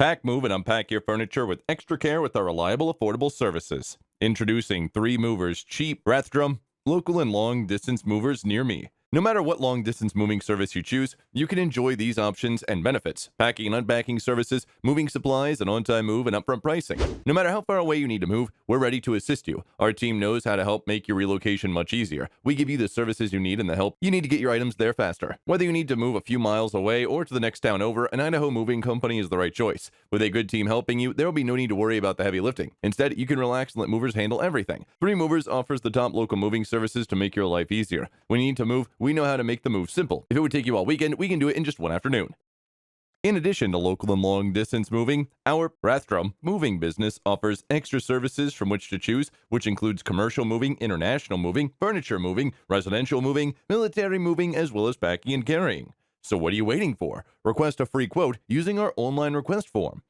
Pack, move, and unpack your furniture with extra care with our reliable, affordable services. Introducing 3 Movers Cheap, Rathdrum, local and long distance movers near me. No matter what long distance moving service you choose, you can enjoy these options and benefits: packing and unpacking services, moving supplies, and on time move and upfront pricing. No matter how far away you need to move, we're ready to assist you. Our team knows how to help make your relocation much easier. We give you the services you need and the help you need to get your items there faster. Whether you need to move a few miles away or to the next town over, an Idaho moving company is the right choice. With a good team helping you, there will be no need to worry about the heavy lifting. Instead, you can relax and let movers handle everything. 3 Movers offers the top local moving services to make your life easier. When you need to move, we know how to make the move simple. If it would take you all weekend, we can do it in just one afternoon. In addition to local and long distance moving, our Rathdrum moving business offers extra services from which to choose, which includes commercial moving, international moving, furniture moving, residential moving, military moving, as well as packing and carrying. So what are you waiting for? Request a free quote using our online request form.